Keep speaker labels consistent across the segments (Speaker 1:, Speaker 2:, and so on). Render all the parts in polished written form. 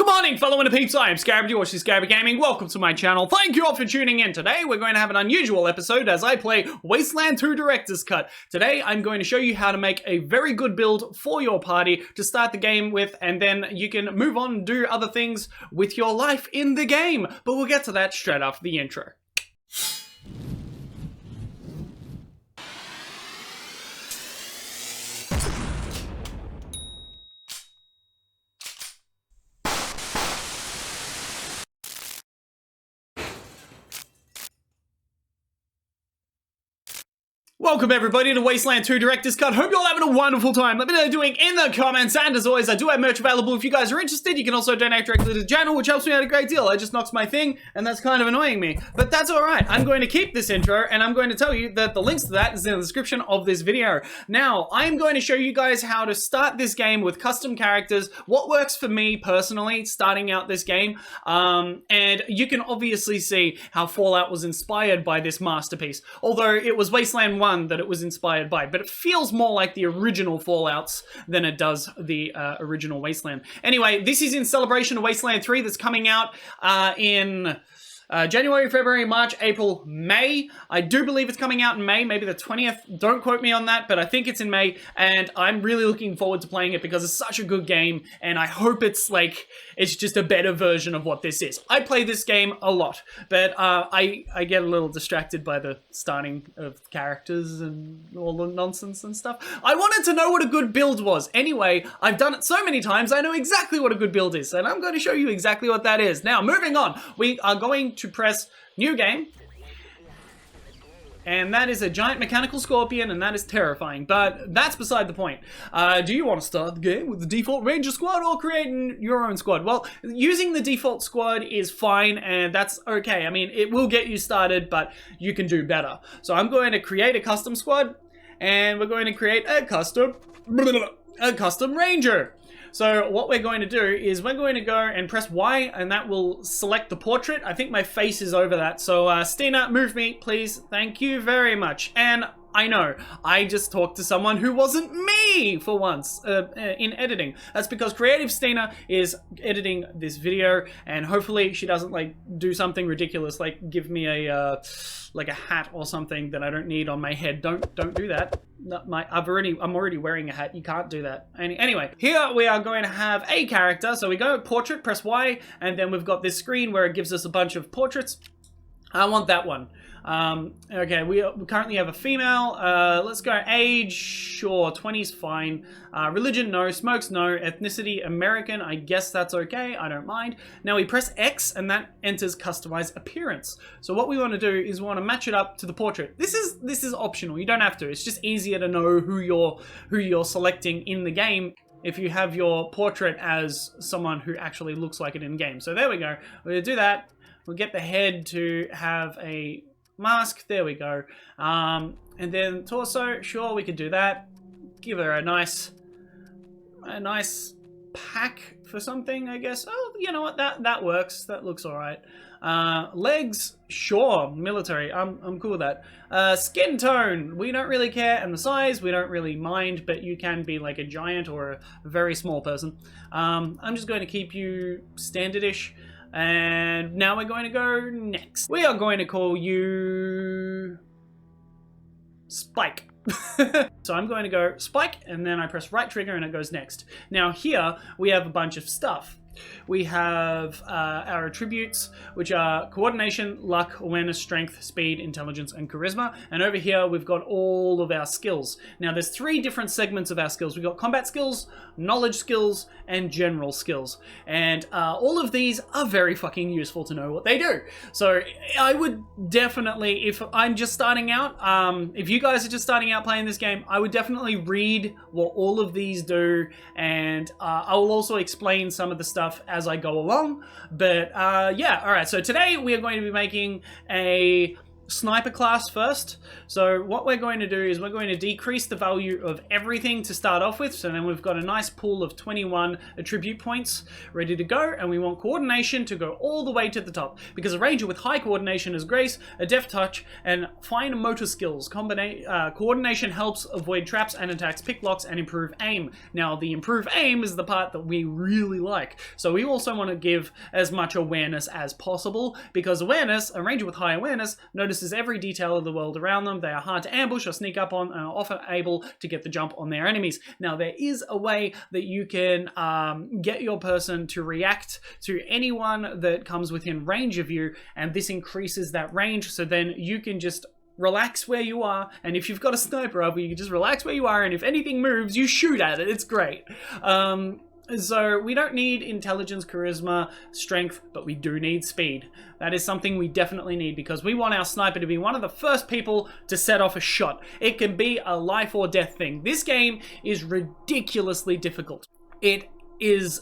Speaker 1: Good morning, fellow INTERPEEPS. I am Scarabic, you're watching Scarabic Gaming. Welcome to my channel. Thank you all for tuning in. Today, we're going to have an unusual episode as I play Wasteland 2 Director's Cut. Today, I'm going to show you how to make a very good build for your party to start the game with, and then you can move on and do other things with your life in the game. But we'll get to that straight after the intro. Welcome everybody to Wasteland 2 Director's Cut. Hope you're all having a wonderful time. Let me know what you're doing in the comments, and as always, I do have merch available if you guys are interested. You can also donate directly to the channel, which helps me out a great deal. I just knocked my thing, and that's kind of annoying me. But that's alright. I'm going to keep this intro, and I'm going to tell you that the links to that is in the description of this video. Now, I'm going to show you guys how to start this game with custom characters, what works for me personally, starting out this game, and you can obviously see how Fallout was inspired by this masterpiece. Although it was Wasteland 1 that it was inspired by, but it feels more like the original Fallouts than it does the original Wasteland. Anyway, this is in celebration of Wasteland 3 that's coming out in January, February, March, April, May. I do believe it's coming out in May, maybe the 20th. Don't quote me on that, but I think it's in May, and I'm really looking forward to playing it because it's such a good game, and I hope it's just a better version of what this is. I play this game a lot, but I get a little distracted by the starting of characters and all the nonsense and stuff. I wanted to know what a good build was. Anyway, I've done it so many times, I know exactly what a good build is, and I'm going to show you exactly what that is. Now, moving on, we are going to press new game, and that is a giant mechanical scorpion, and that is terrifying, but that's beside the point. Do you want to start the game with the default Ranger squad or creating your own squad? Well, using the default squad is fine, and that's okay. I mean, it will get you started, but you can do better. So I'm going to create a custom squad, and we're going to create a custom Ranger. So what we're going to do is we're going to go and press Y, and that will select the portrait. I think my face is over that. So Stina, move me, please. Thank you very much. And I know, I just talked to someone who wasn't me for once in editing. That's because Creative Stina is editing this video, and hopefully she doesn't do something ridiculous, like give me a hat or something that I don't need on my head. Don't do that. I'm already wearing a hat. You can't do that. Anyway, here we are going to have a character. So we go portrait, press Y, and then we've got this screen where it gives us a bunch of portraits. I want that one. Okay, we currently have a female. Let's go age, sure, 20's fine. Religion, no. Smokes, no. Ethnicity, American, I guess that's okay, I don't mind. Now we press X, and that enters customize appearance. So what we want to do is we want to match it up to the portrait. This is optional, you don't have to. It's just easier to know who you're selecting in the game if you have your portrait as someone who actually looks like it in game. So there we go. We're gonna do that. We'll get the head to have a mask, there we go. And then torso, sure, we could do that. Give her a nice pack for something, I guess. Oh, you know what, that works. That looks all right. Legs, sure, military. I'm cool with that. Skin tone, we don't really care, and the size, we don't really mind, but you can be like a giant or a very small person. I'm just going to keep you standard-ish. And now we're going to go next. We are going to call you Spike. So I'm going to go Spike, and then I press right trigger and it goes next. Now here we have a bunch of stuff. We have our attributes, which are coordination, luck, awareness, strength, speed, intelligence, and charisma. And over here, we've got all of our skills. Now, there's 3 different segments of our skills. We've got combat skills, knowledge skills, and general skills. And all of these are very fucking useful to know what they do. So I would definitely, if I'm just starting out, if you guys are just starting out playing this game, I would definitely read what all of these do. And I will also explain some of the stuff as I go along, but yeah, all right, so today we are going to be making a sniper class first. So what we're going to do is we're going to decrease the value of everything to start off with. So then we've got a nice pool of 21 attribute points ready to go, and we want coordination to go all the way to the top, because a ranger with high coordination is grace, a deft touch, and fine motor skills. Coordination helps avoid traps and attacks, pick locks, and improve aim. Now the improve aim is the part that we really like. So we also want to give as much awareness as possible, because awareness, a ranger with high awareness notices every detail of the world around them. They are hard to ambush or sneak up on, and are often able to get the jump on their enemies. Now there is a way that you can get your person to react to anyone that comes within range of you, and this increases that range, so then you can just relax where you are, and if you've got a sniper rifle, you can just relax where you are, and if anything moves, you shoot at it. It's great. So we don't need intelligence, charisma, strength, but we do need speed. That is something we definitely need, because we want our sniper to be one of the first people to set off a shot. It can be a life or death thing. This game is ridiculously difficult. It is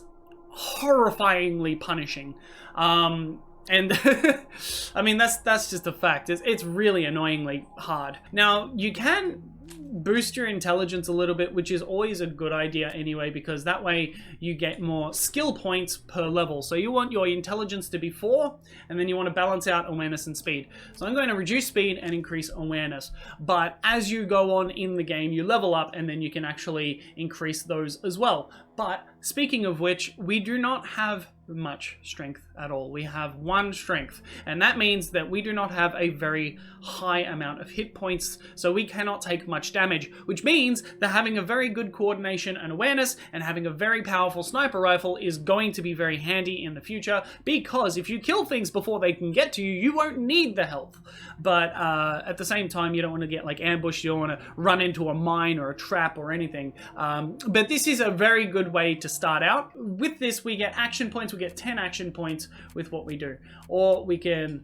Speaker 1: horrifyingly punishing. And I mean, that's just a fact. It's really annoyingly hard. Now, you can boost your intelligence a little bit, which is always a good idea anyway, because that way you get more skill points per level. So you want your intelligence to be 4, and then you want to balance out awareness and speed. So I'm going to reduce speed and increase awareness. But as you go on in the game, you level up, and then you can actually increase those as well. But speaking of which, we do not have much strength at all. We have 1 strength, and that means that we do not have a very high amount of hit points, so we cannot take much damage, which means that having a very good coordination and awareness and having a very powerful sniper rifle is going to be very handy in the future, because if you kill things before they can get to you, you won't need the health. But at the same time, you don't want to get like ambushed, you don't want to run into a mine or a trap or anything. But this is a very good way to start out. With this, we get action points. We get 10 action points with what we do. Or we can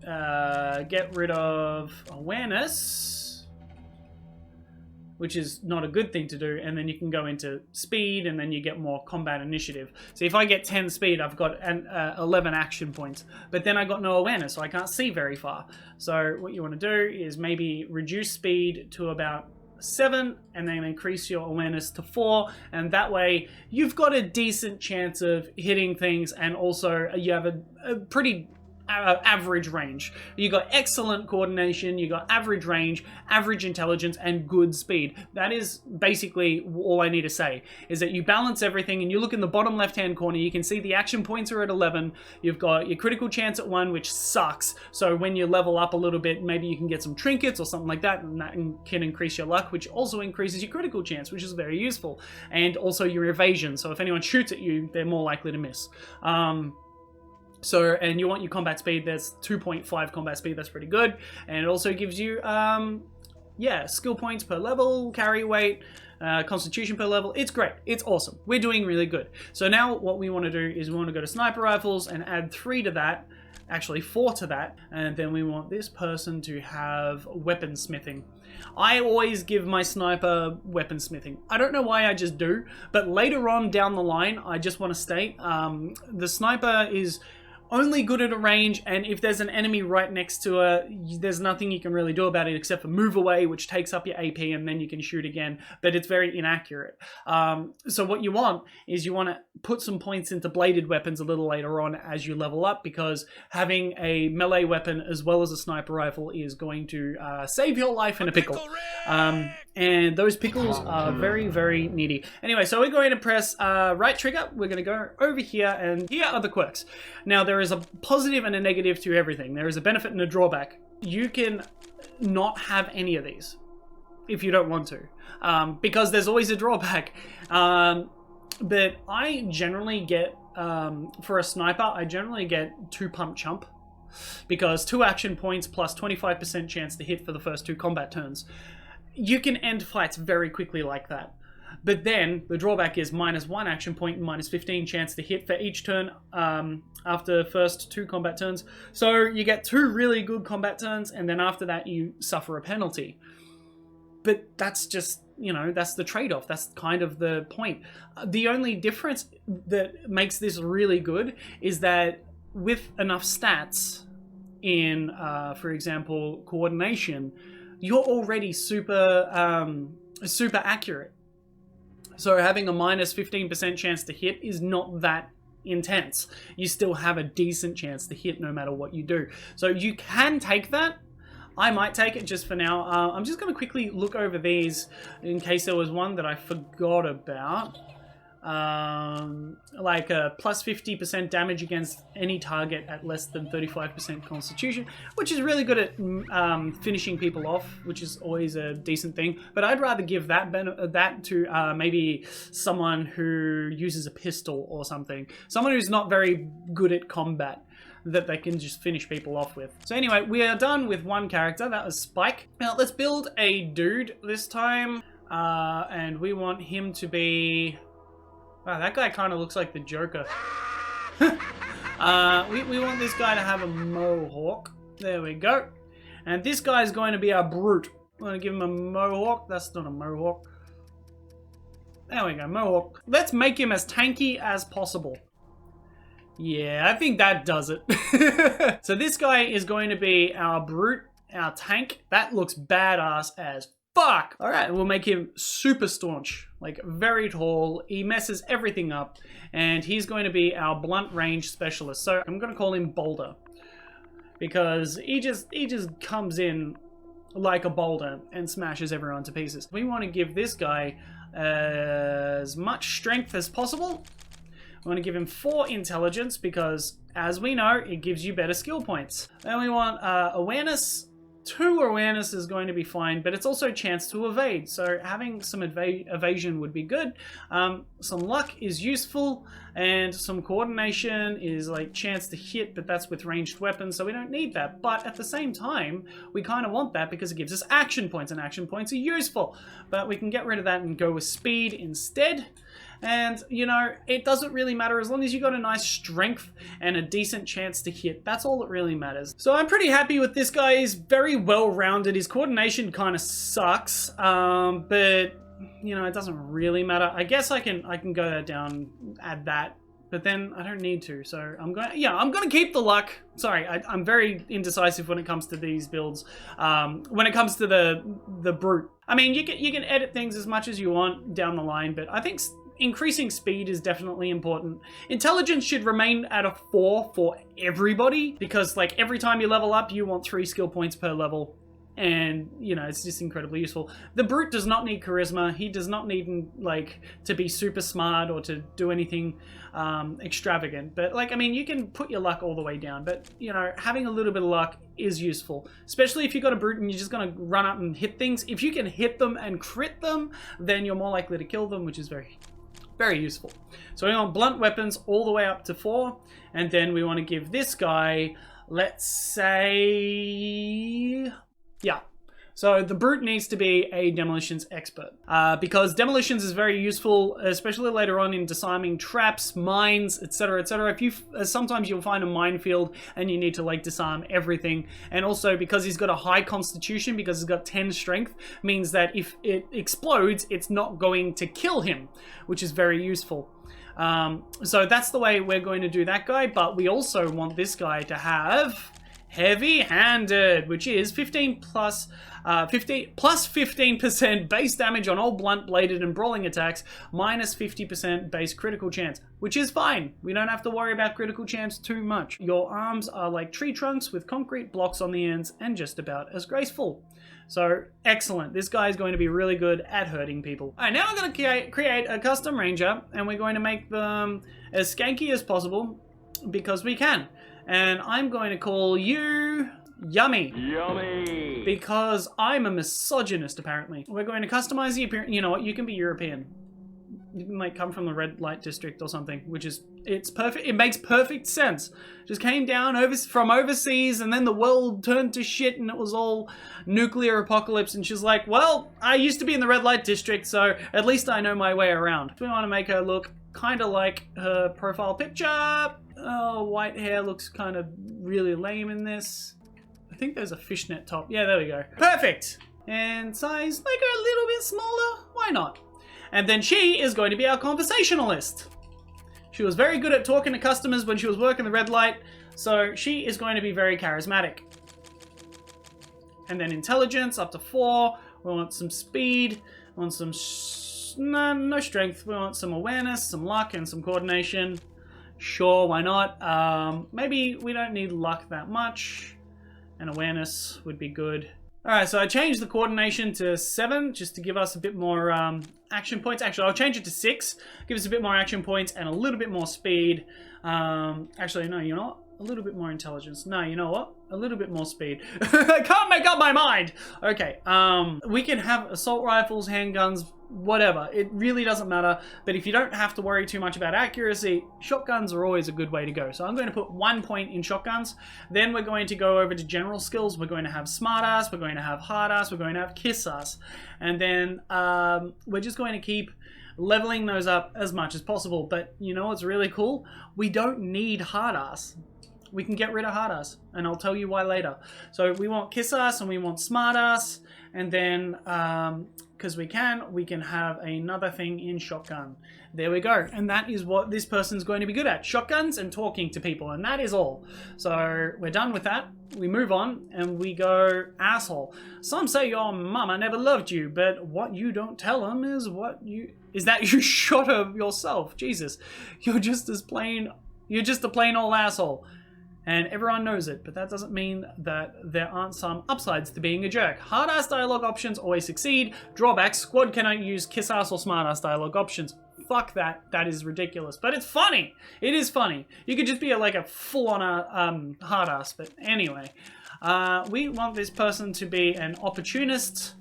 Speaker 1: get rid of awareness, which is not a good thing to do, and then you can go into speed, and then you get more combat initiative. So if I get 10 speed, I've got 11 action points, but then I got no awareness, so I can't see very far. So what you want to do is maybe reduce speed to about 7, and then increase your awareness to 4, and that way you've got a decent chance of hitting things, and also you have a pretty average range. You got excellent coordination, you got average range, average intelligence, and good speed. That is basically all I need to say, is that you balance everything, and you look in the bottom left hand corner, you can see the action points are at 11. You've got your critical chance at 1, which sucks, so when you level up a little bit, maybe you can get some trinkets or something like that, and that can increase your luck, which also increases your critical chance, which is very useful, and also your evasion, so if anyone shoots at you, they're more likely to miss. So, and you want your combat speed, there's 2.5 combat speed, that's pretty good. And it also gives you, yeah, skill points per level, carry weight, constitution per level. It's great. It's awesome. We're doing really good. So now what we want to do is we want to go to sniper rifles and add 3 to that, actually 4 to that. And then we want this person to have weaponsmithing. I always give my sniper weaponsmithing. I don't know why, I just do. But later on down the line, I just want to state, the sniper is only good at a range, and if there's an enemy right next to her, there's nothing you can really do about it except for move away, which takes up your AP, and then you can shoot again, but it's very inaccurate. So what you want is you want to put some points into bladed weapons a little later on as you level up, because having a melee weapon as well as a sniper rifle is going to save your life in a pickle. And those pickles are very, very needy. Anyway, so we're going to press right trigger. We're going to go over here, and here are the quirks. Now, there is a positive and a negative to everything. There is a benefit and a drawback. You can not have any of these if you don't want to, because there's always a drawback. But I generally get, for a sniper, I generally get 2 pump chump, because 2 action points plus 25% chance to hit for the first 2 combat turns. You can end fights very quickly like that. But then the drawback is -1 action point and -15 chance to hit for each turn after first 2 combat turns. So you get 2 really good combat turns, and then after that you suffer a penalty. But that's just, you know, that's the trade-off. That's kind of the point. The only difference that makes this really good is that with enough stats, in, for example, coordination, you're already super accurate. So having a minus 15% chance to hit is not that intense. You still have a decent chance to hit no matter what you do. So you can take that. I might take it just for now. I'm just going to quickly look over these in case there was one that I forgot about. Like a plus 50% damage against any target at less than 35% constitution, which is really good at finishing people off, which is always a decent thing. But I'd rather give that to maybe someone who uses a pistol or something. Someone who's not very good at combat, that they can just finish people off with. So anyway, we are done with one character. That was Spike. Now let's build a dude this time. And we want him to be... Wow, that guy kind of looks like the Joker. We want this guy to have a mohawk. There we go. And this guy is going to be our brute. I'm going to give him a mohawk. That's not a mohawk. There we go, mohawk. Let's make him as tanky as possible. Yeah, I think that does it. So this guy is going to be our brute, our tank. That looks badass as fuck. All right, we'll make him super staunch, like very tall. He messes everything up, and he's going to be our blunt range specialist. So I'm going to call him Boulder, because he just comes in like a boulder and smashes everyone to pieces. We want to give this guy as much strength as possible. We want to give him 4 intelligence because, as we know, it gives you better skill points. Then we want awareness. 2 awareness is going to be fine, but it's also a chance to evade. So having some evasion would be good. Some luck is useful, and some coordination is like chance to hit, but that's with ranged weapons, so we don't need that. But at the same time, we kind of want that because it gives us action points, and action points are useful. But we can get rid of that and go with speed instead. And, you know, it doesn't really matter as long as you got a nice strength and a decent chance to hit. That's all that really matters. So I'm pretty happy with this guy. He's very well-rounded. His coordination kind of sucks, but, you know, it doesn't really matter. I guess I can go down, add that, but then I don't need to. So I'm gonna keep the luck. Sorry, I'm very indecisive when it comes to these builds. When it comes to the brute, I mean, you can edit things as much as you want down the line, but I think increasing speed is definitely important. Intelligence should remain at a 4 for everybody, because like every time you level up, you want 3 skill points per level. And, you know, it's just incredibly useful. The brute does not need charisma. He does not need, like, to be super smart or to do anything extravagant. But, like, I mean, you can put your luck all the way down. But, you know, having a little bit of luck is useful. Especially if you've got a brute and you're just going to run up and hit things. If you can hit them and crit them, then you're more likely to kill them, which is very useful. So we want blunt weapons all the way up to 4. And then we want to give this guy, let's say... Yeah, so the brute needs to be a demolitions expert, because demolitions is very useful, especially later on in disarming traps, mines, etc., etc. If you sometimes you'll find a minefield and you need to like disarm everything, and also because he's got a high constitution, because he's got 10 strength, means that if it explodes, it's not going to kill him, which is very useful. So that's the way we're going to do that guy, but we also want this guy to have heavy-handed, which is 15 plus 15% base damage on all blunt, bladed, and brawling attacks, minus 50% base critical chance, which is fine. We don't have to worry about critical chance too much. Your arms are like tree trunks with concrete blocks on the ends and just about as graceful. So, excellent. This guy is going to be really good at hurting people. Alright, now I'm going to create a custom ranger, and we're going to make them as skanky as possible, because we can. And I'm going to call you Yummy. Yummy! Because I'm a misogynist, apparently. We're going to customize the appearance. You know what? You can be European. You can, like, come from the red light district or something, which is... It's perfect. It makes perfect sense. Just came down from overseas, and then the world turned to shit, and it was all nuclear apocalypse, and she's like, well, I used to be in the red light district, so at least I know my way around. We want to make her look kind of like her profile picture. Oh, white hair looks kind of really lame in this. I think there's a fishnet top. Yeah, there we go. Perfect! And size, make her a little bit smaller. Why not? And then she is going to be our conversationalist. She was very good at talking to customers when she was working the red light. So she is going to be very charismatic. And then intelligence up to 4. We want some speed. We want some... no strength. We want some awareness, some luck, and some coordination. Sure, why not? Maybe we don't need luck that much. And awareness would be good. Alright, so I changed the coordination to 7, just to give us a bit more action points. Actually, I'll change it to 6. Give us a bit more action points and a little bit more speed. Actually, no, you know what? A little bit more intelligence. No, you know what? A little bit more speed. I can't make up my mind! Okay, we can have assault rifles, handguns, whatever. It really doesn't matter. But if you don't have to worry too much about accuracy, shotguns are always a good way to go. So I'm going to put 1 point in shotguns. Then we're going to go over to general skills. We're going to have smart ass, we're going to have hard ass, we're going to have kiss ass. And then we're just going to keep leveling those up as much as possible. But you know what's really cool? We don't need hard ass. We can get rid of hard ass, and I'll tell you why later. So we want kiss ass and we want smart ass, and then because we can have another thing in shotgun. There we go. And that is what this person's going to be good at. Shotguns and talking to people, and that is all. So we're done with that. We move on and we go asshole. Some say your mama never loved you, but what you don't tell them is that you shot her yourself. Jesus, you're just a plain old asshole. And everyone knows it, but that doesn't mean that there aren't some upsides to being a jerk. Hard-ass dialogue options always succeed. Drawbacks, squad cannot use kiss-ass or smart-ass dialogue options. Fuck that. That is ridiculous. But it's funny. It is funny. You could just be like a full-on hard-ass, but anyway. We want this person to be an opportunist.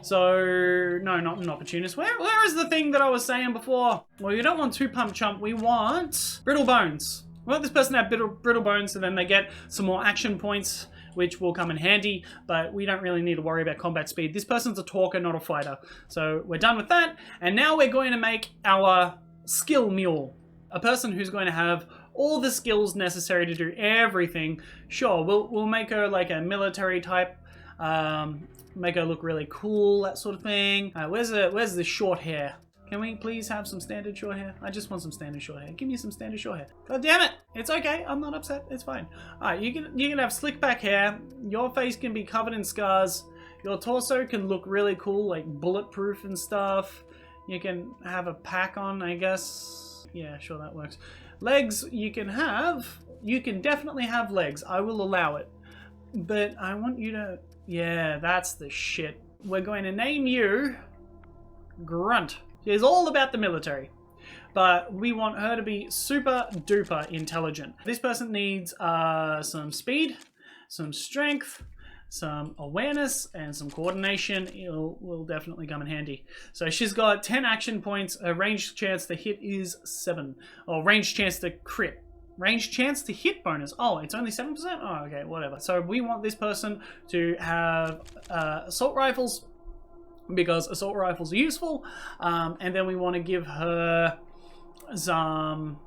Speaker 1: So, no, not an opportunist. Where is the thing that I was saying before? Well, you don't want two pump chump. We want brittle bones. We want this person to have brittle bones, so then they get some more action points, which will come in handy, but we don't really need to worry about combat speed. This person's a talker, not a fighter. So we're done with that, and now we're going to make our skill mule. A person who's going to have all the skills necessary to do everything. Sure, we'll make her like a military type, make her look really cool, that sort of thing. Where's the short hair? Can we please have some standard short hair? I just want some standard short hair. Give me some standard short hair. God damn it! It's okay. I'm not upset. It's fine. Alright, you can have slick back hair. Your face can be covered in scars. Your torso can look really cool, like bulletproof and stuff. You can have a pack on, I guess. Yeah, sure, that works. Legs, you can definitely have legs. I will allow it. But I want you to... Yeah, that's the shit. We're going to name you Grunt. She's all about the military, but we want her to be super duper intelligent. This person needs some speed, some strength, some awareness, and some coordination. It will definitely come in handy. So she's got 10 action points. Her range chance to hit is 7. Or range chance to crit. Range chance to hit bonus. Oh, it's only 7%? Oh, okay, whatever. So we want this person to have assault rifles, because assault rifles are useful, and then we want to give her some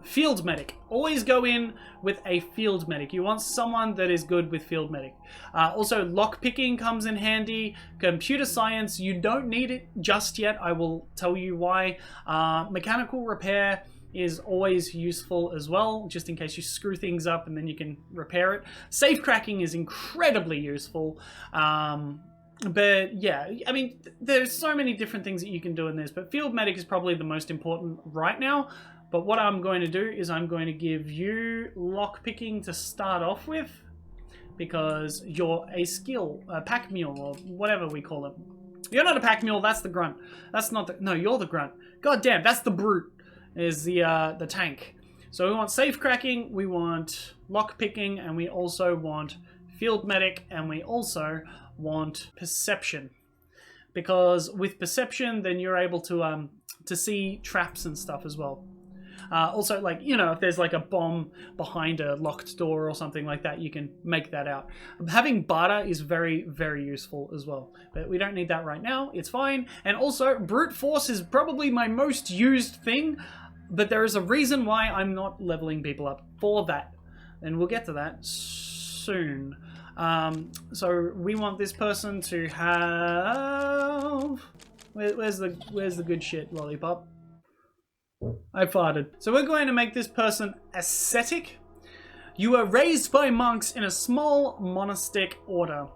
Speaker 1: field medic. Always go in with a field medic. You want someone that is good with field medic. Also, lock picking comes in handy. Computer science, you don't need it just yet. I will tell you why. Mechanical repair is always useful as well, just in case you screw things up and then you can repair it. Safe cracking is incredibly useful. But yeah, I mean, there's so many different things that you can do in this, but field medic is probably the most important right now. But what I'm going to do is I'm going to give you lockpicking to start off with, because you're a skill, a pack mule, or whatever we call it. You're not a pack mule, that's the grunt. That's not the, no, you're the grunt. God damn, that's the brute, is the tank. So we want safe cracking, we want lockpicking, and we also want field medic, and we also want perception, because with perception then you're able to see traps and stuff as well. Also, like, you know, if there's like a bomb behind a locked door or something like that, you can make that out. Having barter is very, very useful as well, but we don't need that right now. It's fine. And also, brute force is probably my most used thing, but there is a reason why I'm not leveling people up for that, and we'll get to that soon. So we want this person to have... Where's the good shit, lollipop? I farted. So we're going to make this person ascetic. You were raised by monks in a small monastic order.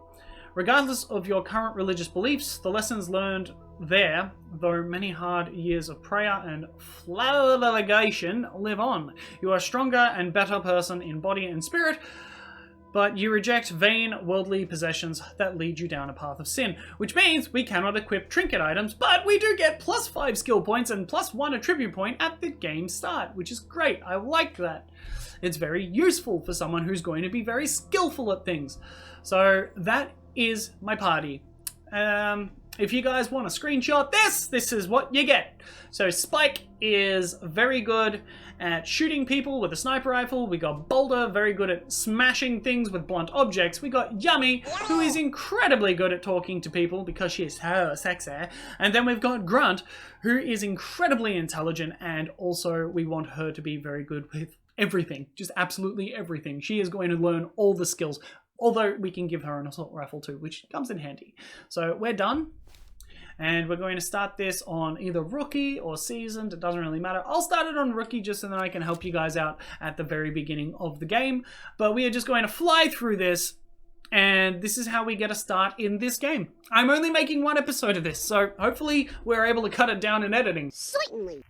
Speaker 1: Regardless of your current religious beliefs, the lessons learned there, though many hard years of prayer and flagellation live on. You are a stronger and better person in body and spirit, but you reject vain, worldly possessions that lead you down a path of sin, which means we cannot equip trinket items, but we do get +5 skill points and +1 attribute point at the game start, which is great. I like that. It's very useful for someone who's going to be very skillful at things. So that is my party. If you guys want to screenshot this is what you get. So Spike is very good at shooting people with a sniper rifle. We got Boulder, very good at smashing things with blunt objects. We got Yummy, who is incredibly good at talking to people because she is so sexy. And then we've got Grunt, who is incredibly intelligent, and also we want her to be very good with everything, just absolutely everything. She is going to learn all the skills, although we can give her an assault rifle too, which comes in handy. So we're done. And we're going to start this on either rookie or seasoned. It doesn't really matter. I'll start it on rookie just so that I can help you guys out at the very beginning of the game. But we are just going to fly through this. And this is how we get a start in this game. I'm only making one episode of this, so hopefully we're able to cut it down in editing.
Speaker 2: Certainly.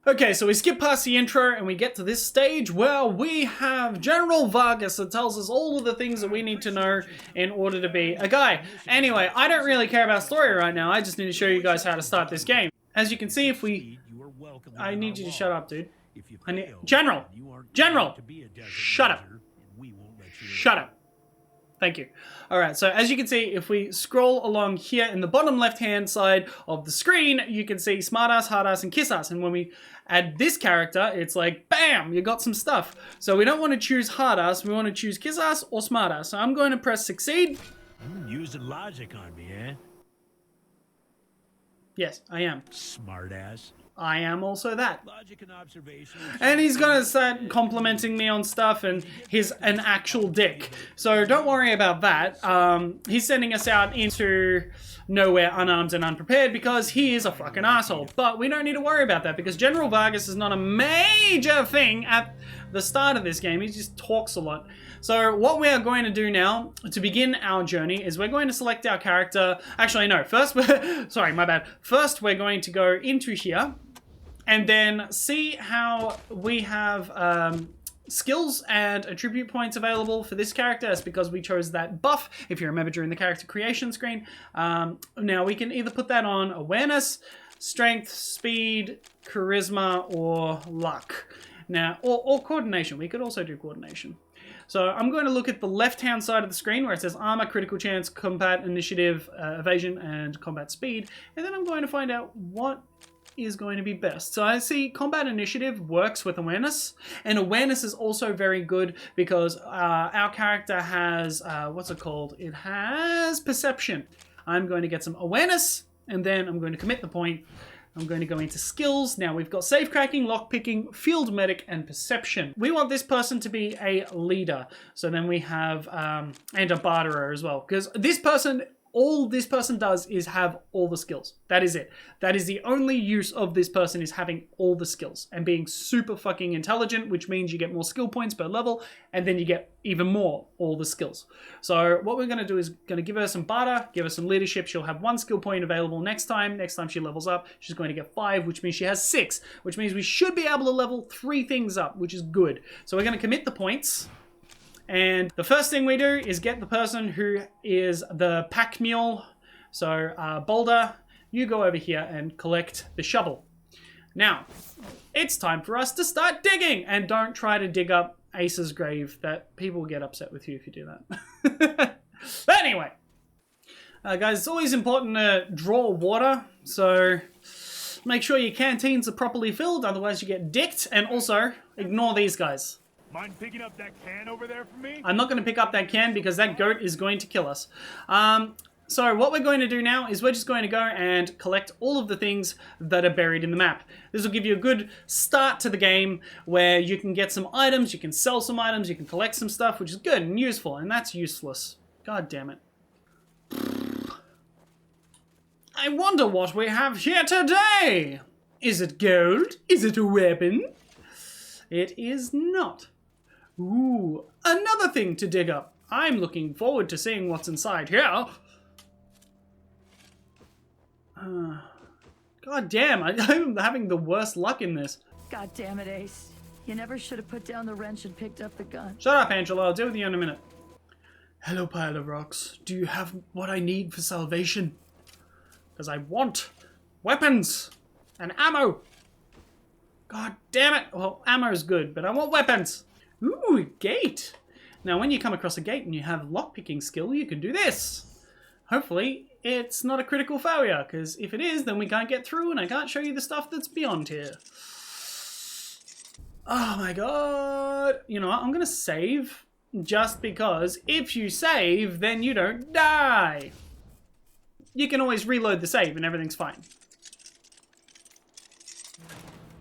Speaker 1: Okay, so we skip past the intro and we get to this stage where we have General Vargas that tells us all of the things that we need to know in order to be a guy. Anyway, I don't really care about story right now. I just need to show you guys how to start this game. As you can see, if we... I need you to shut up, dude. General! General! Shut up. Shut up. Thank you. Alright, so as you can see, if we scroll along here in the bottom left-hand side of the screen, you can see Smartass, Hardass, and Kissass. And when we add this character, it's like, bam, you got some stuff. So we don't want to choose Hardass, we want to choose Kissass or Smartass. So I'm going to press succeed.
Speaker 3: Using logic on me, eh?
Speaker 1: Yes, I am.
Speaker 3: Smartass.
Speaker 1: I am also that.
Speaker 3: Logic and observation.
Speaker 1: And he's gonna start complimenting me on stuff, and he's an actual dick. So don't worry about that. He's sending us out into nowhere unarmed and unprepared because he is a fucking asshole. But we don't need to worry about that because General Vargas is not a major thing at the start of this game. He just talks a lot. So what we are going to do now to begin our journey is we're going to select our character. Actually, no. First, sorry, my bad. First, we're going to go into here and then see how we have skills and attribute points available for this character. That's because we chose that buff, if you remember during the character creation screen. Now we can either put that on awareness, strength, speed, charisma, or luck. Now, or coordination. We could also do coordination. So I'm going to look at the left-hand side of the screen where it says armor, critical chance, combat, initiative, evasion, and combat speed. And then I'm going to find out what is going to be best. So I see combat initiative works with awareness, and awareness is also very good because our character has, what's it called? It has perception. I'm going to get some awareness, and then I'm going to commit the point. I'm going to go into skills. Now we've got safe cracking, lock picking, field medic, and perception. We want this person to be a leader. So then we have, and a barterer as well. Because this person, all this person does is have all the skills. That is it. That is the only use of this person, is having all the skills and being super fucking intelligent, which means you get more skill points per level, and then you get even more all the skills. So what we're going to do is going to give her some barter, give her some leadership. She'll have 1 skill point available next time. Next time she levels up, she's going to get 5, which means she has 6, which means we should be able to level 3 things up, which is good. So we're going to commit the points. And the first thing we do is get the person who is the pack mule. So Boulder, you go over here and collect the shovel. Now, it's time for us to start digging. And don't try to dig up Ace's grave. That people get upset with you if you do that. But anyway, guys, it's always important to draw water. So make sure your canteens are properly filled. Otherwise you get dicked. And also, ignore these guys.
Speaker 3: Mind picking up that can over there for me?
Speaker 1: I'm not going to pick up that can because that goat is going to kill us. So what we're going to do now is we're just going to go and collect all of the things that are buried in the map. This will give you a good start to the game where you can get some items, you can sell some items, you can collect some stuff, which is good and useful, and that's useless. God damn it. I wonder what we have here today. Is it gold? Is it a weapon? It is not. Ooh, another thing to dig up. I'm looking forward to seeing what's inside here. God damn, I'm having the worst luck in this.
Speaker 2: God damn it, Ace. You never should have put down the wrench and picked up the gun.
Speaker 1: Shut up, Angela. I'll deal with you in a minute. Hello, pile of rocks. Do you have what I need for salvation? Because I want weapons and ammo. God damn it. Well, ammo's good, but I want weapons. Ooh, a gate. Now, when you come across a gate and you have lockpicking skill, you can do this. Hopefully, it's not a critical failure, because if it is, then we can't get through and I can't show you the stuff that's beyond here. Oh my god. You know what? I'm going to save just because if you save, then you don't die. You can always reload the save and everything's fine.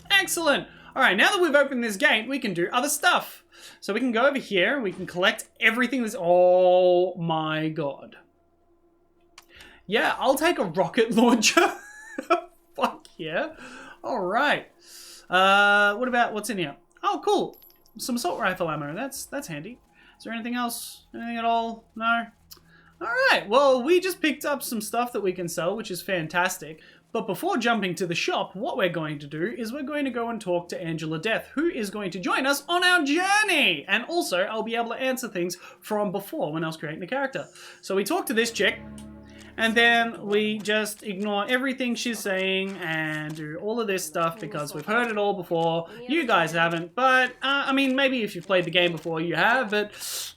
Speaker 1: Excellent. All right, now that we've opened this gate, we can do other stuff. So we can go over here. We can collect everything that's... Oh my god. Yeah, I'll take a rocket launcher. Fuck yeah. All right. What about what's in here? Oh, cool. Some assault rifle ammo. That's handy. Is there anything else? Anything at all? No? All right. Well, we just picked up some stuff that we can sell, which is fantastic. But before jumping to the shop, what we're going to do is we're going to go and talk to Angela Death, who is going to join us on our journey. And also, I'll be able to answer things from before when I was creating the character. So we talk to this chick. And then we just ignore everything she's saying and do all of this stuff because we've heard it all before. You guys haven't, but I mean, maybe if you've played the game before, you have. But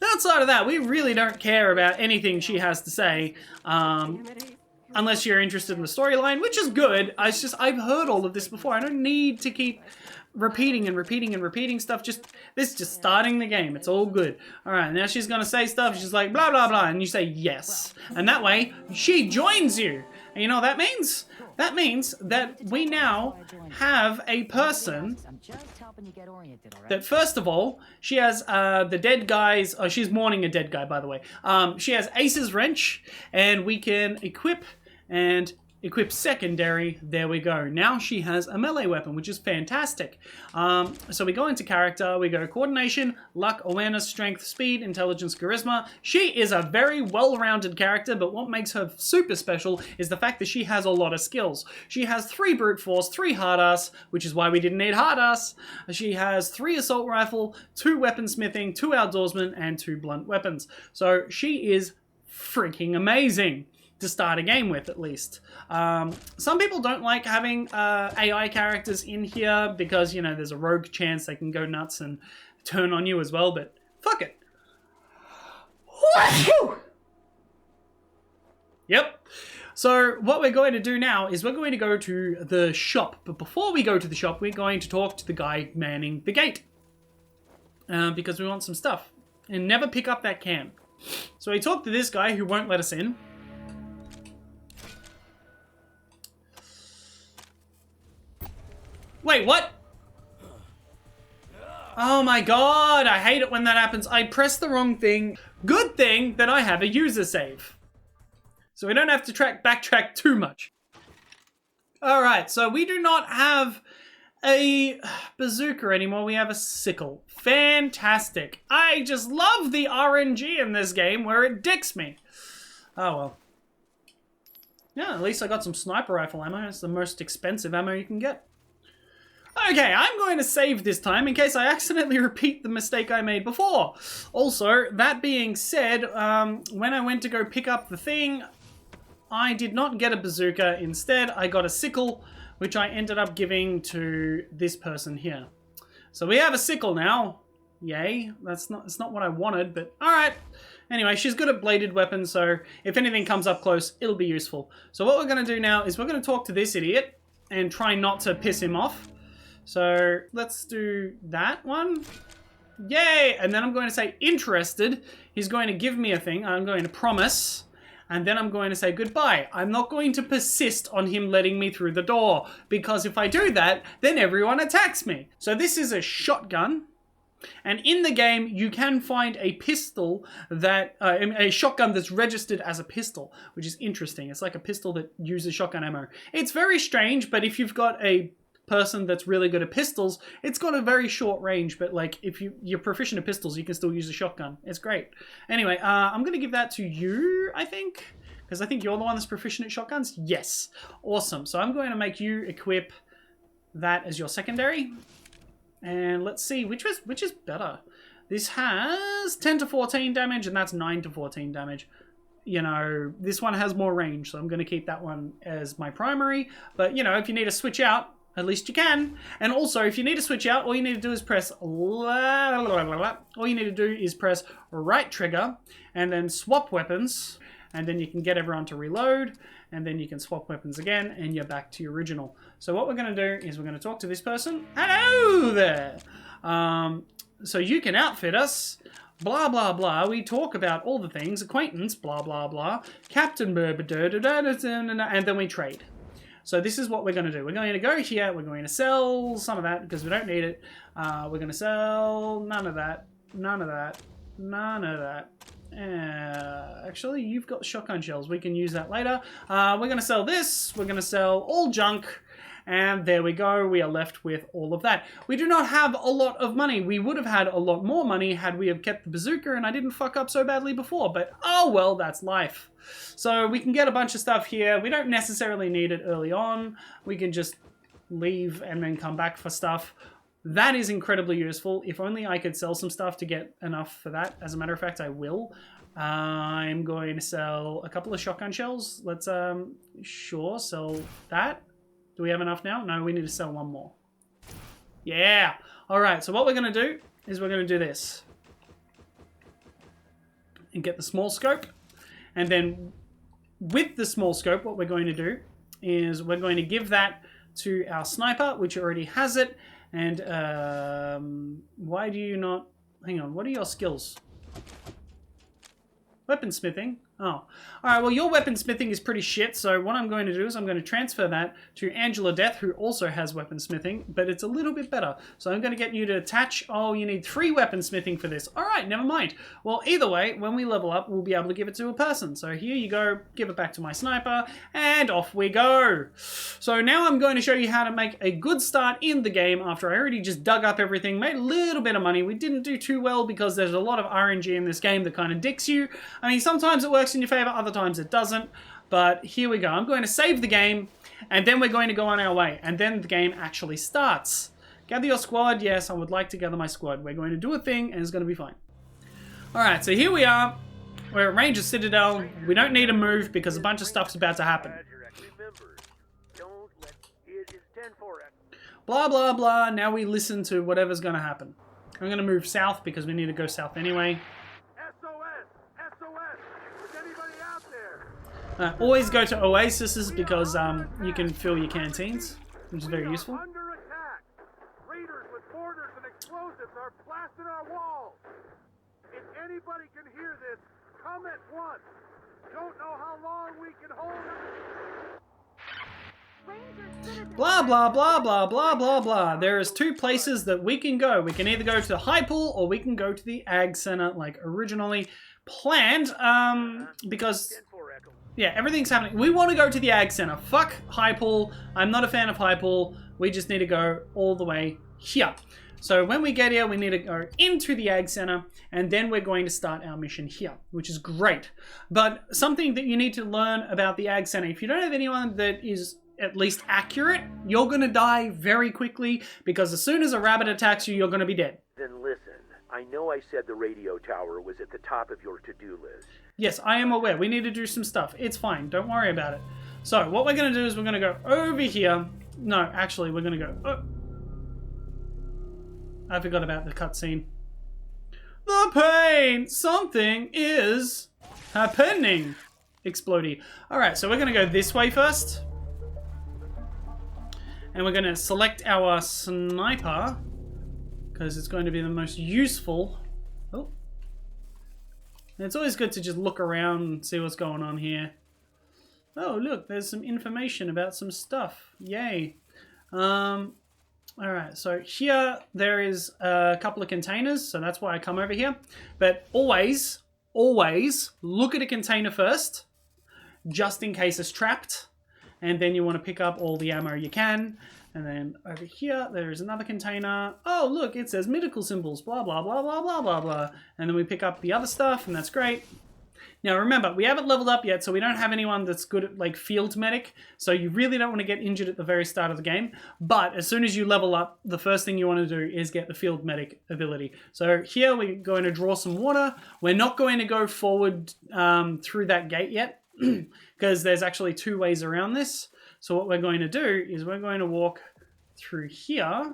Speaker 1: outside of that, we really don't care about anything she has to say, unless you're interested in the storyline, which is good. It's just I've heard all of this before. I don't need to keep repeating and repeating and repeating stuff. This is just starting the game. It's all good. All right, now she's gonna say stuff. She's like blah blah blah, and you say yes, and that way she joins you. And you know what that means? That means that we now have a person that, first of all, she has the dead guys. Oh, she's mourning a dead guy, by the way. She has Ace's wrench, and we can equip and equip secondary. There we go. Now she has a melee weapon, which is fantastic. So we go into character, we go coordination, luck, awareness, strength, speed, intelligence, charisma. She is a very well-rounded character, but what makes her super special is the fact that she has a lot of skills. She has 3 brute force, 3 hard ass, which is why we didn't need hard ass. She has 3 assault rifle, 2 weaponsmithing, 2 outdoorsman, and 2 blunt weapons. So she is freaking amazing to start a game with, at least. Some people don't like having AI characters in here because, you know, there's a rogue chance they can go nuts and turn on you as well, but fuck it. Yep. So what we're going to do now is we're going to go to the shop, but before we go to the shop, we're going to talk to the guy manning the gate because we want some stuff, and never pick up that can. So we talk to this guy who won't let us in. Wait, what? Oh my god, I hate it when that happens. I pressed the wrong thing. Good thing that I have a user save, so we don't have to backtrack too much. Alright, so we do not have a bazooka anymore. We have a sickle. Fantastic. I just love the RNG in this game where it dicks me. Oh well. Yeah, at least I got some sniper rifle ammo. It's the most expensive ammo you can get. Okay, I'm going to save this time in case I accidentally repeat the mistake I made before. Also, that being said, when I went to go pick up the thing, I did not get a bazooka. Instead, I got a sickle, which I ended up giving to this person here. So we have a sickle now. Yay. It's not what I wanted, but alright. Anyway, she's good at bladed weapons, so if anything comes up close, it'll be useful. So what we're going to do now is we're going to talk to this idiot and try not to piss him off. So let's do that one. Yay! And then I'm going to say interested. He's going to give me a thing. I'm going to promise. And then I'm going to say goodbye. I'm not going to persist on him letting me through the door, because if I do that, then everyone attacks me. So this is a shotgun. And in the game, you can find a pistol that, a shotgun that's registered as a pistol, which is interesting. It's like a pistol that uses shotgun ammo. It's very strange, but if you've got a person that's really good at pistols, it's got a very short range, but like if you're proficient at pistols, you can still use a shotgun. It's great. Anyway, I'm going to give that to you, I think, because I think you're the one that's proficient at shotguns. Yes. Awesome. So I'm going to make you equip that as your secondary. And let's see, which is better? This has 10 to 14 damage, and that's 9 to 14 damage. You know, this one has more range, so I'm going to keep that one as my primary. But, you know, if you need to switch out, at least you can. And also, if you need to switch out, all you need to do is press... All you need to do is press right trigger, and then swap weapons. And then you can get everyone to reload, and then you can swap weapons again, and you're back to your original. So what we're going to do is we're going to talk to this person. Hello there! So you can outfit us, blah, blah, blah. We talk about all the things, acquaintance, blah, blah, blah. Captain, and then we trade. So this is what we're going to do. We're going to go here, we're going to sell some of that, because we don't need it. We're going to sell none of that, none of that, none of that. Actually, you've got shotgun shells. We can use that later. We're going to sell this. We're going to sell all junk. And there we go. We are left with all of that. We do not have a lot of money. We would have had a lot more money had we have kept the bazooka and I didn't fuck up so badly before. But oh well, that's life. So we can get a bunch of stuff here. We don't necessarily need it early on. We can just leave and then come back for stuff. That is incredibly useful. If only I could sell some stuff to get enough for that. As a matter of fact, I will. I'm going to sell a couple of shotgun shells. Let's, sure, sell that. Do we have enough now? No, we need to sell one more. Yeah! Alright, so what we're going to do is we're going to do this. And get the small scope. And then with the small scope, what we're going to do is we're going to give that to our sniper, which already has it. And why do you not... Hang on, what are your skills? Weaponsmithing? Oh. Alright, well your weaponsmithing is pretty shit, so what I'm going to do is I'm going to transfer that to Angela Death, who also has weaponsmithing, but it's a little bit better. So I'm going to get you to attach... Oh, you need 3 weaponsmithing for this. Alright, never mind. Well, either way, when we level up, we'll be able to give it to a person. So here you go, give it back to my sniper, and off we go. So now I'm going to show you how to make a good start in the game after I already just dug up everything, made a little bit of money. We didn't do too well because there's a lot of RNG in this game that kind of dicks you. I mean, sometimes it works in your favor, other times it doesn't. But here we go. I'm going to save the game, and then we're going to go on our way. And then the game actually starts. Gather your squad. Yes, I would like to gather my squad. We're going to do a thing, and it's going to be fine. Alright, so here we are. We're at Ranger Citadel. We don't need to move because a bunch of stuff's about to happen. Blah, blah, blah. Now we listen to whatever's going to happen. I'm going to move south because we need to go south anyway. Always go to oases because you can fill your canteens, which is very useful.
Speaker 4: Under attack. Raiders with mortars and explosives are blasting our walls. If anybody can hear this, come at once. Don't know how long we can hold them.
Speaker 1: Blah, blah, blah, blah, blah, blah, blah. There is 2 places that we can go. We can either go to the high pool or we can go to the ag center like originally planned, because... Yeah, everything's happening. We want to go to the ag center. Fuck high pool. I'm not a fan of high pool. We just need to go all the way here. So when we get here, we need to go into the ag center, and then we're going to start our mission here, which is great. But something that you need to learn about the ag center, if you don't have anyone that is at least accurate, you're going to die very quickly, because as soon as a rabbit attacks you, you're going to be dead.
Speaker 5: Then listen, I know I said the radio tower was at the top of your to-do list.
Speaker 1: Yes, I am aware. We need to do some stuff. It's fine. Don't worry about it. So, what we're going to do is we're going to go over here. No, actually, we're going to go... Oh. I forgot about the cutscene. The pain! Something is happening! Explodey. Alright, so we're going to go this way first. And we're going to select our sniper, because it's going to be the most useful. Oh. And it's always good to just look around and see what's going on here. Oh, look, there's some information about some stuff. Yay. All right, so here there is a couple of containers, so that's why I come over here. But always look at a container first, just in case it's trapped. And then you want to pick up all the ammo you can. And then over here, there is another container. Oh, look, it says medical symbols, blah, blah, blah, blah, blah, blah, blah. And then we pick up the other stuff, and that's great. Now remember, we haven't leveled up yet, so we don't have anyone that's good at like field medic, so you really don't want to get injured at the very start of the game. But as soon as you level up, the first thing you want to do is get the field medic ability. So here we're going to draw some water. We're not going to go forward through that gate yet, because there's actually 2 ways around this. So what we're going to do is we're going to walk through here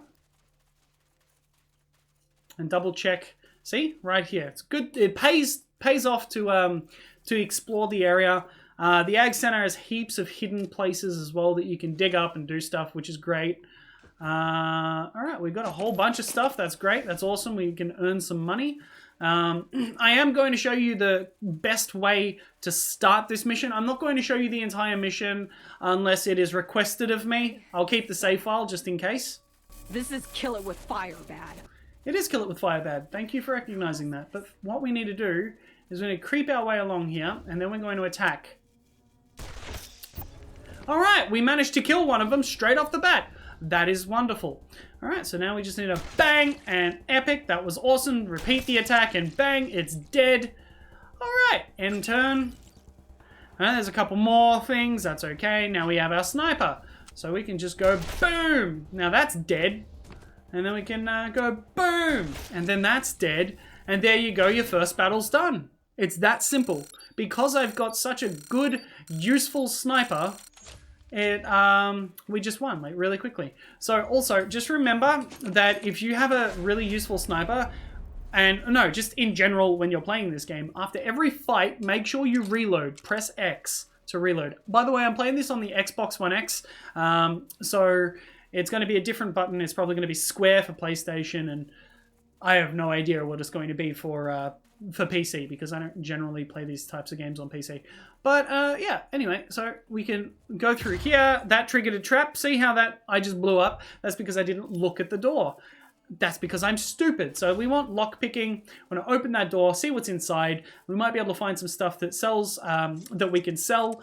Speaker 1: and double check. See, right here, it's good. It pays off to explore the area. The Ag Center has heaps of hidden places as well that you can dig up and do stuff, which is great. All right, we've got a whole bunch of stuff. That's great. That's awesome. We can earn some money. I am going to show you the best way to start this mission. I'm not going to show you the entire mission unless it is requested of me. I'll keep the save file just in case.
Speaker 6: This is kill it with fire bad.
Speaker 1: It is kill it with fire bad. Thank you for recognizing that. But what we need to do is we're going to creep our way along here, and then we're going to attack. All right, we managed to kill one of them straight off the bat. That is wonderful. All right, so now we just need a bang and epic. That was awesome. Repeat the attack and bang, it's dead. All right, end turn. All right, there's a couple more things. That's okay. Now we have our sniper. So we can just go boom. Now that's dead. And then we can go boom. And then that's dead. And there you go, your first battle's done. It's that simple. Because I've got such a good, useful sniper, we just won like really quickly. So also just remember that if you have a really useful sniper, and no, just in general when you're playing this game, after every fight, make sure you reload. Press X to reload. By the way, I'm playing this on the Xbox One X, so it's going to be a different button. It's probably going to be square for PlayStation, and I have no idea what it's going to be for PC, because I don't generally play these types of games on PC. But yeah, anyway, so we can go through here. That triggered a trap. See how that I just blew up? That's because I didn't look at the door. That's because I'm stupid. So we want lock picking. We're going to open that door, see what's inside. We might be able to find some stuff that sells, that we can sell,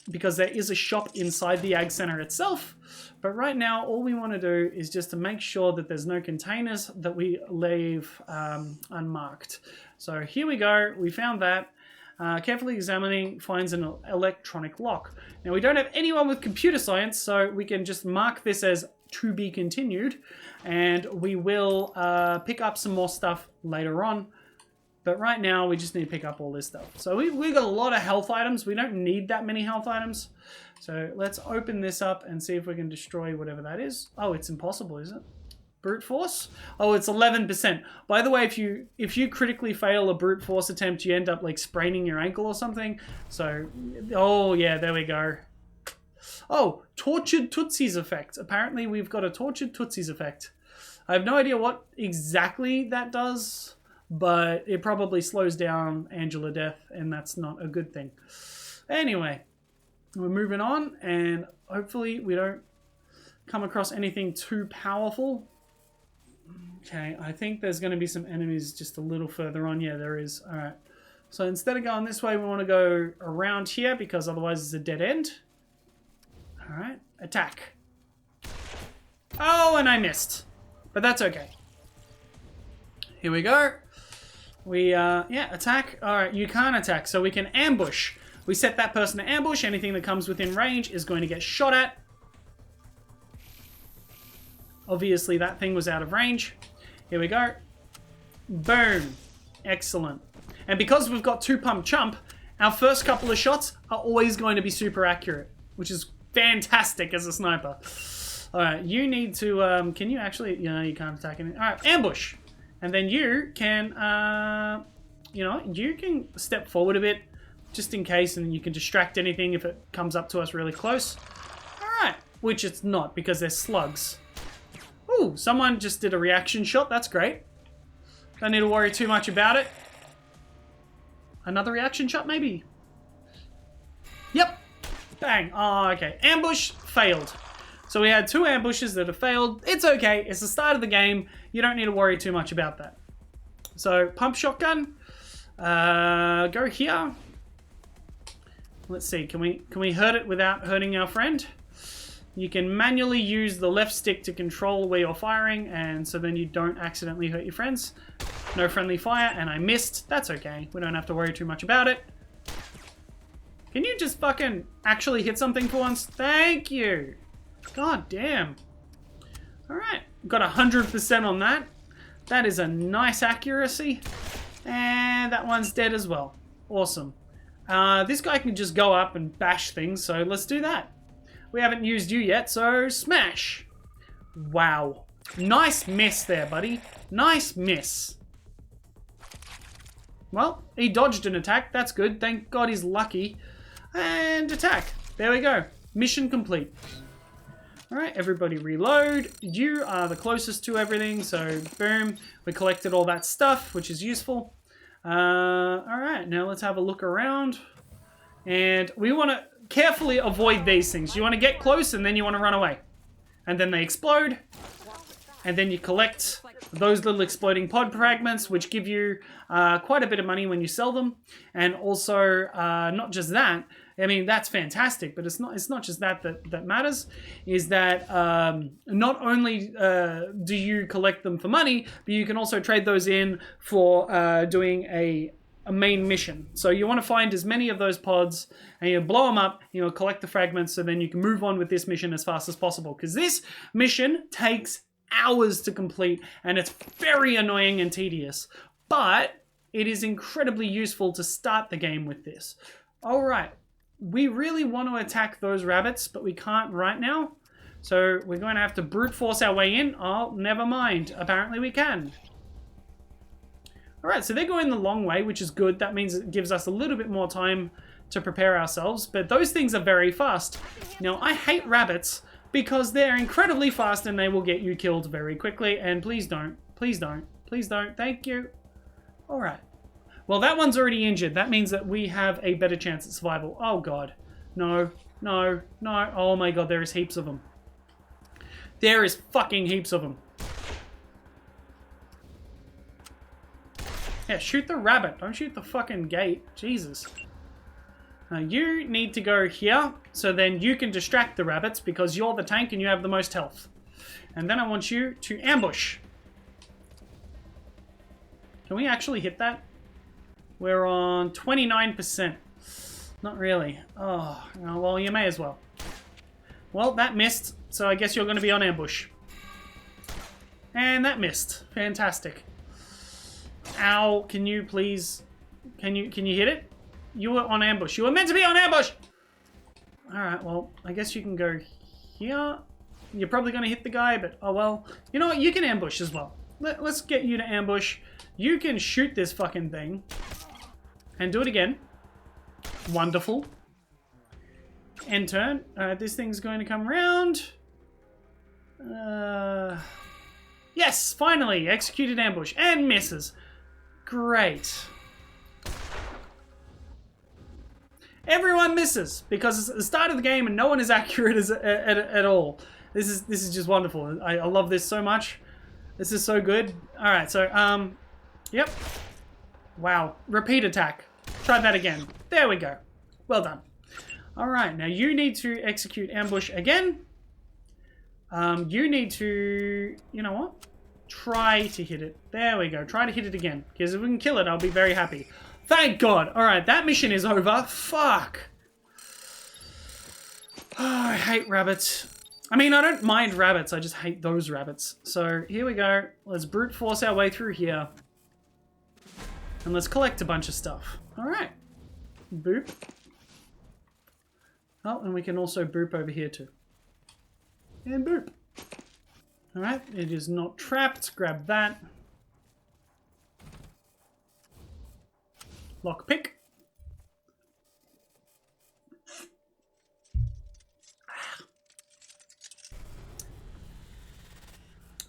Speaker 1: because there is a shop inside the Ag Center itself. But right now, all we want to do is just to make sure that there's no containers that we leave unmarked. So here we go. We found that. Carefully examining finds an electronic lock. Now we don't have anyone with computer science, so we can just mark this as to be continued, and we will pick up some more stuff later on. But right now, we just need to pick up all this stuff. So we've got a lot of health items. We don't need that many health items. So let's open this up and see if we can destroy whatever that is. Oh, it's impossible, is it? Brute force? Oh, it's 11%. By the way, if you critically fail a brute force attempt, you end up like spraining your ankle or something. So, oh yeah, there we go. Oh, tortured Tootsies effect. Apparently we've got a tortured Tootsies effect. I have no idea what exactly that does, but it probably slows down Angela death, and that's not a good thing. Anyway, we're moving on, and hopefully we don't come across anything too powerful. Okay, I think there's going to be some enemies just a little further on. Yeah, there is. All right. So instead of going this way, we want to go around here, because otherwise it's a dead end. All right, attack. Oh, and I missed. But that's okay. Here we go. We, yeah, attack. All right, you can't attack, so we can ambush. We set that person to ambush. Anything that comes within range is going to get shot at. Obviously, that thing was out of range. Here we go. Boom. Excellent. And because we've got 2-pump chump, our first couple of shots are always going to be super accurate, which is fantastic as a sniper. All right, you need to, can you actually, you know, you can't attack anything. All right, ambush. And then you can, you know, you can step forward a bit just in case, and you can distract anything if it comes up to us really close. All right, which it's not, because they're slugs. Ooh, someone just did a reaction shot. That's great. Don't need to worry too much about it. Another reaction shot, maybe? Yep. Bang. Oh, okay. Ambush failed. So we had 2 ambushes that have failed. It's okay. It's the start of the game. You don't need to worry too much about that. So pump shotgun. Go here. Let's see. Can we hurt it without hurting our friend? You can manually use the left stick to control where you're firing, and so then you don't accidentally hurt your friends. No friendly fire, and I missed. That's okay. We don't have to worry too much about it. Can you just fucking actually hit something for once? Thank you. God damn. Alright. Got 100% on that. That is a nice accuracy. And that one's dead as well. Awesome. This guy can just go up and bash things, so let's do that. We haven't used you yet, so smash. Wow. Nice miss there, buddy. Nice miss. Well, he dodged an attack. That's good. Thank God he's lucky. And attack. There we go. Mission complete. Alright, everybody reload. You are the closest to everything, so boom. We collected all that stuff, which is useful. Alright, now let's have a look around. And we want to carefully avoid these things. You want to get close and then you want to run away. And then they explode. And then you collect those little exploding pod fragments, which give you quite a bit of money when you sell them. And also, not just that, I mean, that's fantastic, but it's not just that matters, is that not only do you collect them for money, but you can also trade those in for doing a main mission. So you want to find as many of those pods and you blow them up, you know, collect the fragments, so then you can move on with this mission as fast as possible. Because this mission takes hours to complete and it's very annoying and tedious. But it is incredibly useful to start the game with this. Alright, we really want to attack those rabbits, but we can't right now. So we're going to have to brute force our way in. Oh, never mind. Apparently we can. Alright, so they're going the long way, which is good. That means it gives us a little bit more time to prepare ourselves, but those things are very fast. Now, I hate rabbits because they're incredibly fast and they will get you killed very quickly, and please don't. Please don't. Please don't. Thank you. Alright. Well, that one's already injured. That means that we have a better chance at survival. Oh, God. No. No. No. Oh, my God. There is heaps of them. There is fucking heaps of them. Yeah, shoot the rabbit. Don't shoot the fucking gate. Jesus. You need to go here, so then you can distract the rabbits because you're the tank and you have the most health. And then I want you to ambush. Can we actually hit that? We're on 29%. Not really. Oh, well, you may as well. Well, that missed, so I guess you're going to be on ambush. And that missed. Fantastic. Ow, can you please... Can you hit it? You were on ambush. You were meant to be on ambush! Alright, well, I guess you can go here. You're probably going to hit the guy, but oh well. You know what? You can ambush as well. Let's get you to ambush. You can shoot this fucking thing. And do it again. Wonderful. End turn. This thing's going to come around. Yes, finally. Executed ambush. And misses. Great. Everyone misses because it's the start of the game and no one is accurate at all. This is just wonderful. I love this so much. This is so good. All right, so yep. Wow, repeat attack. Try that again. There we go. Well done. All right, now you need to execute ambush again. You need to, you know what? Try to hit it. There we go. Try to hit it again because if we can kill it, I'll be very happy. Thank God. Alright, that mission is over. Fuck. Oh, I hate rabbits. I mean, I don't mind rabbits. I just hate those rabbits. So, here we go. Let's brute force our way through here. And let's collect a bunch of stuff. Alright. Boop. Oh, and we can also boop over here too. And boop. Alright, it is not trapped. Grab that. Lockpick.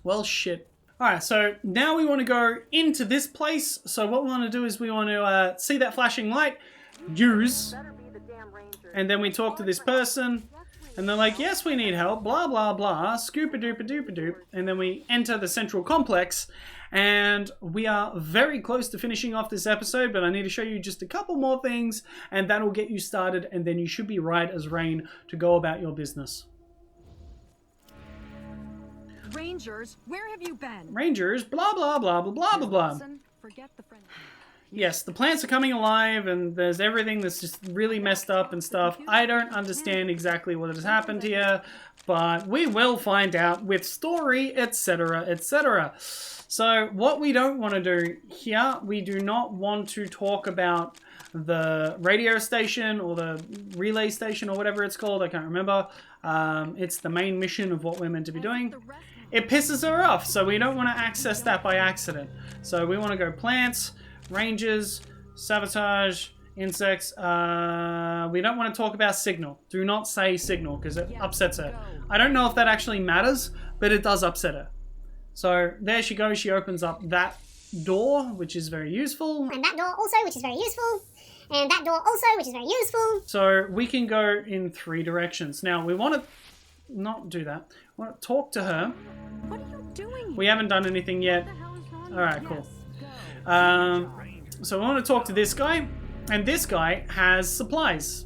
Speaker 1: Well, shit. Alright, so now we want to go into this place. So what we want to do is we want to see that flashing light, use, and then we talk to this person, And they're like, yes, we need help, blah, blah, blah, scoopa-doopa-doopa-doop. And then we enter the central complex, and we are very close to finishing off this episode, but I need to show you just a couple more things, and that'll get you started, and then you should be right as rain to go about your business.
Speaker 6: Rangers, where have you been?
Speaker 1: Rangers, blah, blah, blah, blah, blah, blah, blah.
Speaker 6: Listen, forget the friend.
Speaker 1: Yes, the plants are coming alive, and there's everything that's just really messed up and stuff. I don't understand exactly what has happened here, but we will find out with story, etc., etc. So what we don't want to do here, we do not want to talk about the radio station or the relay station or whatever it's called. I can't remember. It's the main mission of what we're meant to be doing. It pisses her off, so we don't want to access that by accident. So we want to go plants, rangers, sabotage, insects. We don't want to talk about signal. Do not say signal because it upsets her. I don't know if that actually matters, but it does upset her. So there she goes. She opens up that door, which is very useful.
Speaker 7: And that door also, which is very useful. And that door also, which is very useful.
Speaker 1: So we can go in 3 directions. Now we want to not do that. We want to talk to her.
Speaker 6: What are you doing?
Speaker 1: We haven't done anything yet.
Speaker 6: What the hell is wrong?
Speaker 1: All right, cool. So we want to talk to this guy, and this guy has supplies.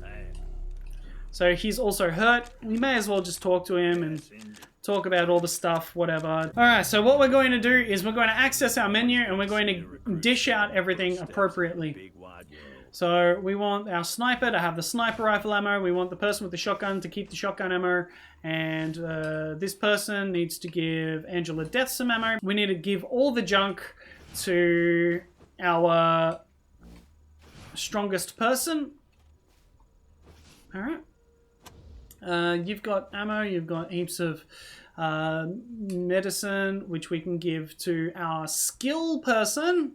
Speaker 1: So he's also hurt. We may as well just talk to him and talk about all the stuff, whatever. All right, so what we're going to do is we're going to access our menu, and we're going to dish out everything appropriately. So we want our sniper to have the sniper rifle ammo. We want the person with the shotgun to keep the shotgun ammo. And this person needs to give Angela Death some ammo. We need to give all the junk to our strongest person. All right. You've got ammo. You've got heaps of medicine, which we can give to our skill person.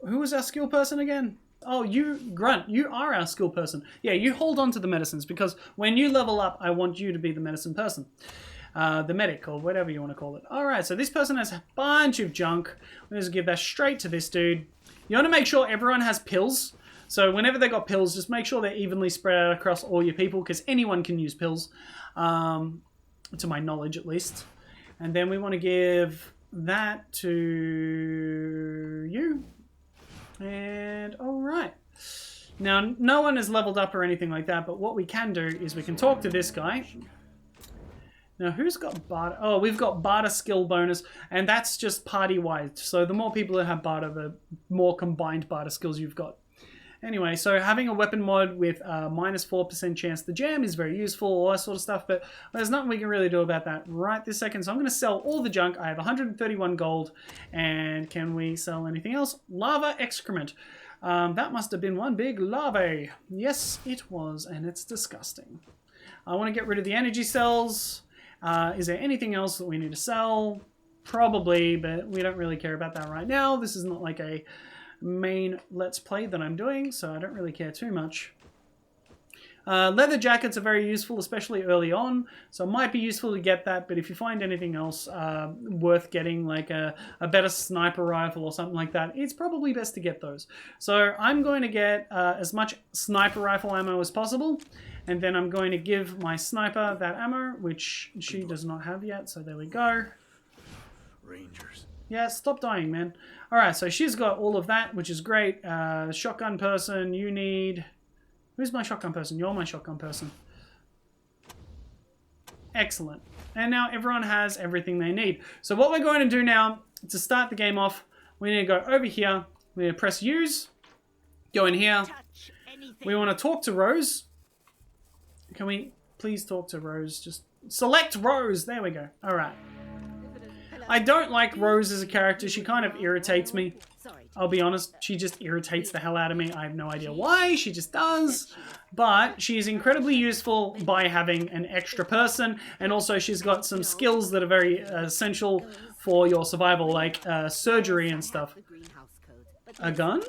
Speaker 1: Who was our skill person again? Oh, you, Grunt, you are our skill person. Yeah, you hold on to the medicines, because when you level up, I want you to be the medicine person. The medic, or whatever you want to call it. Alright, so this person has a bunch of junk. We'll just give that straight to this dude. You want to make sure everyone has pills. So whenever they got pills, just make sure they're evenly spread out across all your people, because anyone can use pills. To my knowledge, at least. And then we want to give that to you. And alright. Now, no one is leveled up or anything like that, but what we can do is we can talk to this guy. Now, who's got barter? Oh, we've got barter skill bonus, and that's just party-wide. So the more people that have barter, the more combined barter skills you've got. Anyway, so having a weapon mod with a minus 4% chance to jam is very useful, all that sort of stuff, but there's nothing we can really do about that right this second. So I'm going to sell all the junk. I have 131 gold, and can we sell anything else? Lava excrement. That must have been one big lava. Yes, it was, and it's disgusting. I want to get rid of the energy cells. Is there anything else that we need to sell? Probably, but we don't really care about that right now. This is not like a main let's play that I'm doing, so I don't really care too much. Leather jackets are very useful, especially early on, so it might be useful to get that, but if you find anything else worth getting, like a better sniper rifle or something like that, it's probably best to get those. So I'm going to get as much sniper rifle ammo as possible, and then I'm going to give my sniper that ammo, which she does not have yet, so there we go.
Speaker 3: Rangers.
Speaker 1: Yeah, stop dying, man. Alright, so she's got all of that, which is great. Shotgun person, you need... Who's my shotgun person? You're my shotgun person. Excellent. And now everyone has everything they need. So what we're going to do now, to start the game off, we need to go over here. We need to press use. Go in here. We want to talk to Rose. Can we please talk to Rose? Just select Rose. There we go. Alright. I don't like Rose as a character. She kind of irritates me. I'll be honest. She just irritates the hell out of me. I have no idea why. She just does. But she's incredibly useful by having an extra person. And also she's got some skills that are very essential for your survival, like surgery and stuff. A gun?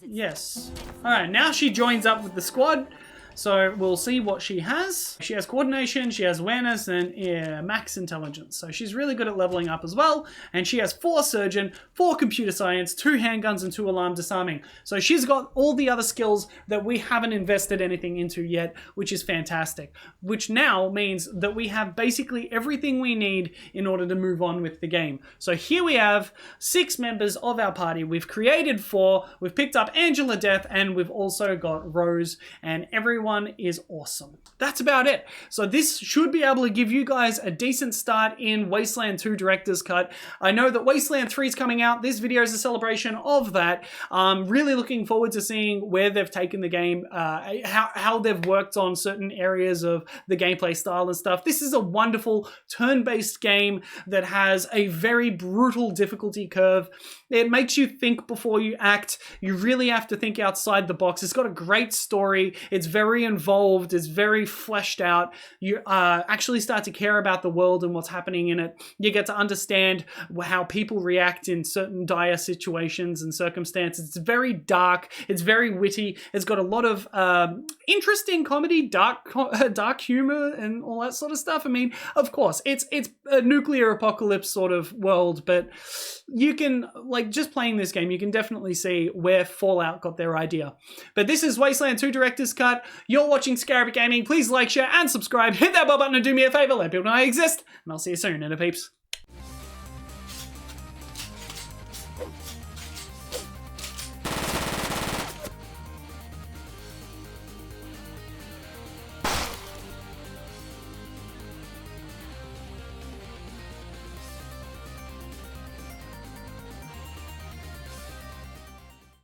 Speaker 1: Yes. Alright, now she joins up with the squad. So we'll see what she has. She has coordination, she has awareness, and max intelligence. So she's really good at leveling up as well. And she has 4 surgeon, 4 computer science, 2 handguns, and 2 alarm disarming. So she's got all the other skills that we haven't invested anything into yet, which is fantastic. Which now means that we have basically everything we need in order to move on with the game. So here we have 6 members of our party. We've created 4. We've picked up Angela Death, and we've also got Rose, and everyone is awesome. That's about it. So this should be able to give you guys a decent start in Wasteland 2 Director's Cut. I know that Wasteland 3 is coming out. This video is a celebration of that. I'm really looking forward to seeing where they've taken the game, how they've worked on certain areas of the gameplay style and stuff. This is a wonderful turn-based game that has a very brutal difficulty curve. It makes you think before you act. You really have to think outside the box. It's got a great story. It's very involved. It's very fleshed out. You actually start to care about the world and what's happening in it. You get to understand how people react in certain dire situations and circumstances. It's very dark. It's very witty. It's got a lot of interesting comedy, dark humor, and all that sort of stuff. I mean, of course, it's a nuclear apocalypse sort of world, but you can, like, just playing this game, you can definitely see where Fallout got their idea. But this is Wasteland 2 Director's Cut. You're watching Scarabic Gaming. Please like, share, and subscribe. Hit that bell button and do me a favor. Let people know I exist. And I'll see you soon, INTERPEEPS.